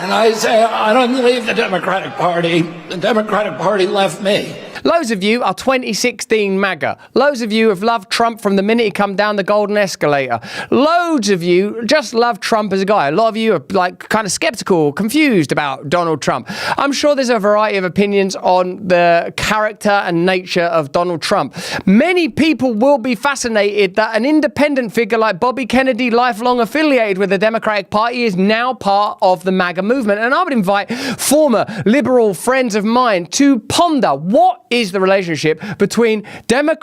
And I say, I don't leave the Democratic Party. The Democratic Party left me. Loads of you are 2016 MAGA. Loads of you have loved Trump from the minute he come down the golden escalator. Loads of you just love Trump as a guy. A lot of you are like kind of skeptical, confused about Donald Trump. I'm sure there's a variety of opinions on the character and nature of Donald Trump. Many people will be fascinated that an independent figure like Bobby Kennedy, lifelong affiliated with the Democratic Party, is now part of the MAGA movement. And I would invite former liberal friends of mine to ponder what is the relationship between Bobby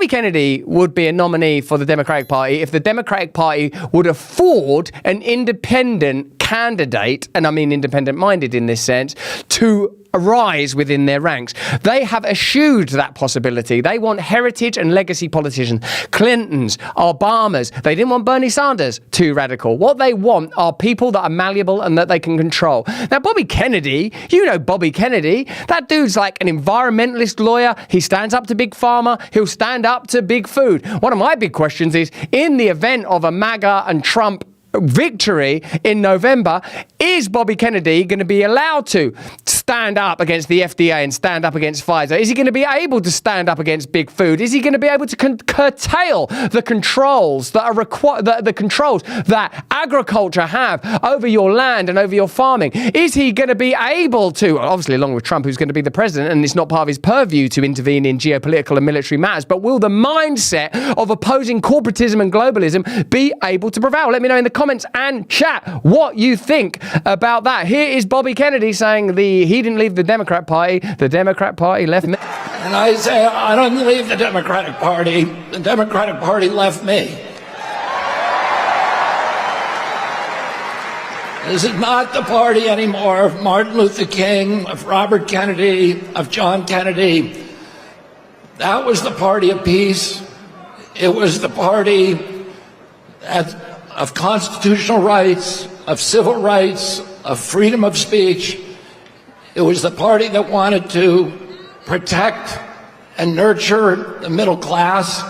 Kennedy would be a nominee for the Democratic Party if the Democratic Party would afford an independent candidate, and I mean independent-minded in this sense, to arise within their ranks. They have eschewed that possibility. They want heritage and legacy politicians. Clintons, Obamas. They didn't want Bernie Sanders, too radical. What they want are people that are malleable and that they can control. Now, Bobby Kennedy, you know Bobby Kennedy, that dude's like an environmentalist lawyer. He stands up to Big Pharma. He'll stand up to big food. One of my big questions is, in the event of a MAGA and Trump victory in November, is Bobby Kennedy going to be allowed to stand up against the FDA and stand up against Pfizer? Is he going to be able to stand up against big food? Is he going to be able to curtail the controls that are the controls that agriculture have over your land and over your farming? Is he going to be able to, obviously along with Trump, who's going to be the president, and it's not part of his purview to intervene in geopolitical and military matters, but will the mindset of opposing corporatism and globalism be able to prevail? Let me know in the comments and chat what you think about that. Here is Bobby Kennedy saying he didn't leave the Democrat Party. The Democrat Party left me. And I say, I don't leave the Democratic Party. The Democratic Party left me. This is not the party anymore of Martin Luther King, of Robert Kennedy, of John Kennedy. That was the party of peace. It was the party of constitutional rights, of civil rights, of freedom of speech. It was the party that wanted to protect and nurture the middle class.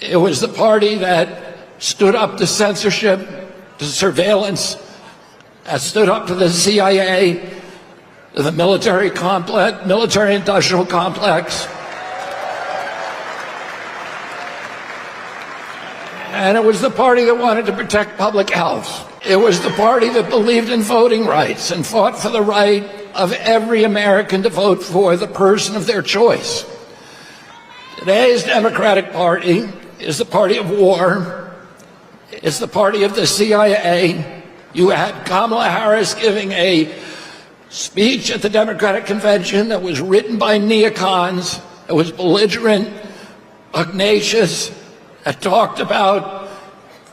It was the party that stood up to censorship, to surveillance, that stood up to the CIA, to the military-industrial complex. And it was the party that wanted to protect public health. It was the party that believed in voting rights and fought for the right of every American to vote for the person of their choice. Today's Democratic Party is the party of war. It's the party of the CIA. You had Kamala Harris giving a speech at the Democratic Convention that was written by neocons. It was belligerent, pugnacious. That talked about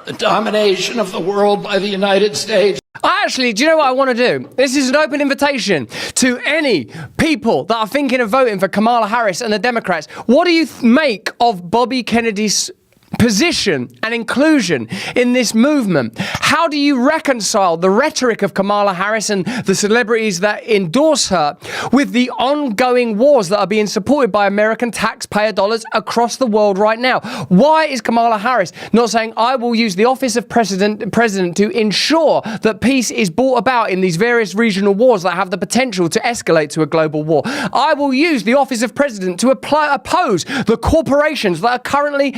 the domination of the world by the United States. Actually, do you know what I want to do? This is an open invitation to any people that are thinking of voting for Kamala Harris and the Democrats. What do you make of Bobby Kennedy's position and inclusion in this movement? How do you reconcile the rhetoric of Kamala Harris and the celebrities that endorse her with the ongoing wars that are being supported by American taxpayer dollars across the world right now? Why is Kamala Harris not saying, I will use the office of president to ensure that peace is brought about in these various regional wars that have the potential to escalate to a global war? I will use the office of president to oppose the corporations that are currently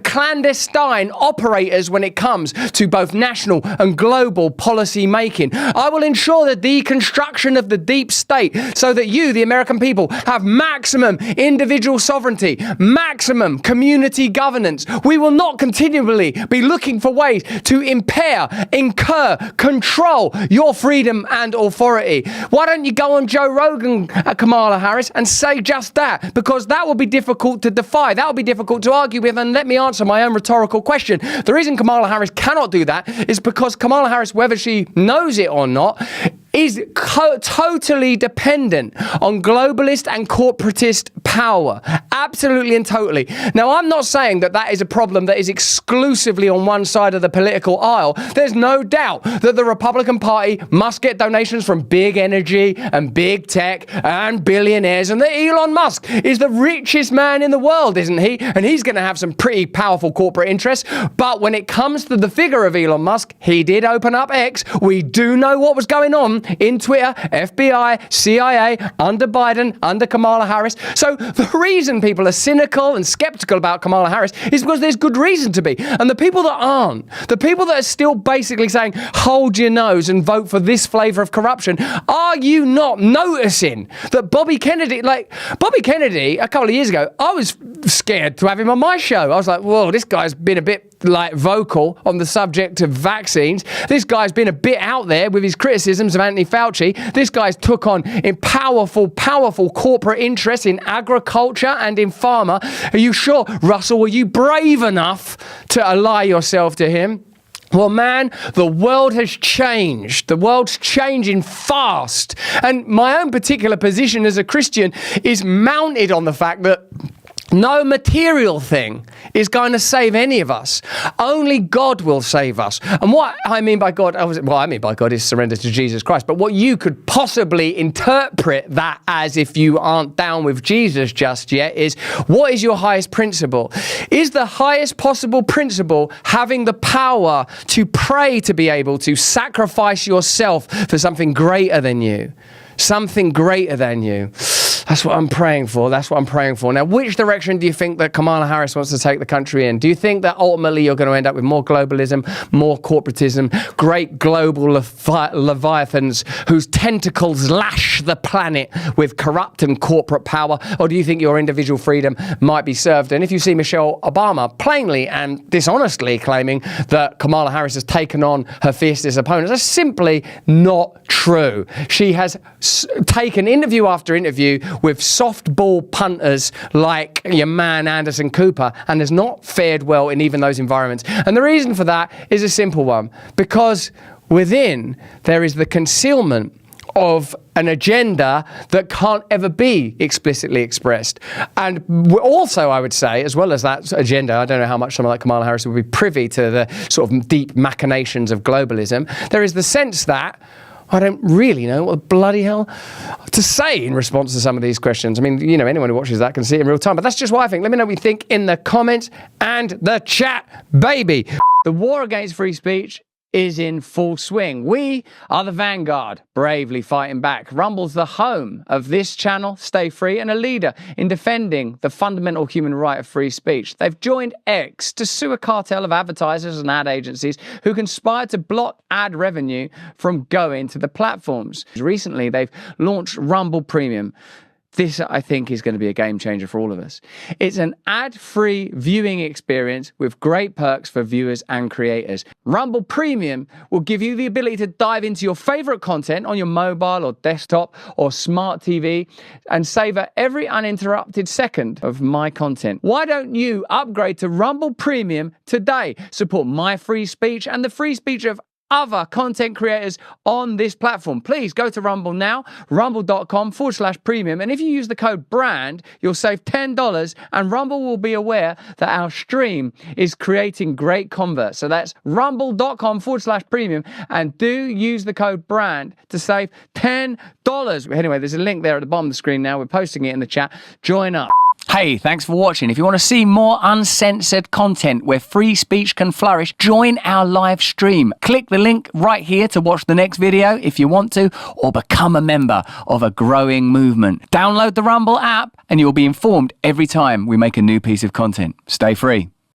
clandestine operators when it comes to both national and global policy making. I will ensure the deconstruction of the deep state so that you, the American people, have maximum individual sovereignty, maximum community governance. We will not continually be looking for ways to impair, incur, control your freedom and authority. Why don't you go on Joe Rogan, Kamala Harris, and say just that? Because that will be difficult to defy. That will be difficult to argue with. And let me answer my own rhetorical question. The reason Kamala Harris cannot do that is because Kamala Harris, whether she knows it or not, is totally dependent on globalist and corporatist power. Absolutely and totally. Now, I'm not saying that that is a problem that is exclusively on one side of the political aisle. There's no doubt that the Republican Party must get donations from big energy and big tech and billionaires, and that Elon Musk is the richest man in the world, isn't he? And he's going to have some pretty powerful corporate interests. But when it comes to the figure of Elon Musk, he did open up X. We do know what was going on in Twitter, FBI, CIA, under Biden, under Kamala Harris. So the reason people are cynical and skeptical about Kamala Harris is because there's good reason to be. And the people that aren't, the people that are still basically saying, hold your nose and vote for this flavor of corruption, are you not noticing that Bobby Kennedy, a couple of years ago, I was scared to have him on my show. I was like, whoa, this guy's been a bit vocal on the subject of vaccines. This guy's been a bit out there with his criticisms of Anthony Fauci. This guy's took on in powerful corporate interests in agriculture and in pharma. Are you sure, Russell, were you brave enough to ally yourself to him? Well, man, the world has changed. The world's changing fast. And my own particular position as a Christian is mounted on the fact that no material thing is going to save any of us. Only God will save us. And what I mean by God, is surrender to Jesus Christ. But what you could possibly interpret that as, if you aren't down with Jesus just yet, is what is your highest principle? Is the highest possible principle having the power to pray, to be able to sacrifice yourself for something greater than you? Something greater than you. That's what I'm praying for. That's what I'm praying for. Now, which direction do you think that Kamala Harris wants to take the country in? Do you think that ultimately you're going to end up with more globalism, more corporatism, great global leviathans whose tentacles lash the planet with corrupt and corporate power? Or do you think your individual freedom might be served? And if you see Michelle Obama plainly and dishonestly claiming that Kamala Harris has taken on her fiercest opponents, that's simply not true. She has taken interview after interview with softball punters like your man Anderson Cooper, and has not fared well in even those environments. And the reason for that is a simple one, because within there is the concealment of an agenda that can't ever be explicitly expressed. And also, I would say, as well as that agenda, I don't know how much someone like Kamala Harris would be privy to the sort of deep machinations of globalism, there is the sense that I don't really know what the bloody hell to say in response to some of these questions. I mean, you know, anyone who watches that can see it in real time, but that's just what I think. Let me know what you think in the comments and the chat, baby. The war against free speech is in full swing. We are the vanguard, bravely fighting back. Rumble's the home of this channel, Stay Free, and a leader in defending the fundamental human right of free speech. They've joined X to sue a cartel of advertisers and ad agencies who conspire to block ad revenue from going to the platforms. Recently, they've launched Rumble Premium. This, I think, is going to be a game changer for all of us. It's an ad-free viewing experience with great perks for viewers and creators. Rumble Premium will give you the ability to dive into your favorite content on your mobile or desktop or smart TV and savor every uninterrupted second of my content. Why don't you upgrade to Rumble Premium today? Support my free speech and the free speech of other content creators on this platform. Please go to Rumble now, rumble.com/premium. And if you use the code BRAND, you'll save $10 and Rumble will be aware that our stream is creating great converts. So that's rumble.com/premium and do use the code BRAND to save $10. Anyway, there's a link there at the bottom of the screen now. We're posting it in the chat. Join up. Hey, thanks for watching. If you want to see more uncensored content where free speech can flourish, join our live stream. Click the link right here to watch the next video if you want to, or become a member of a growing movement. Download the Rumble app and you'll be informed every time we make a new piece of content. Stay free.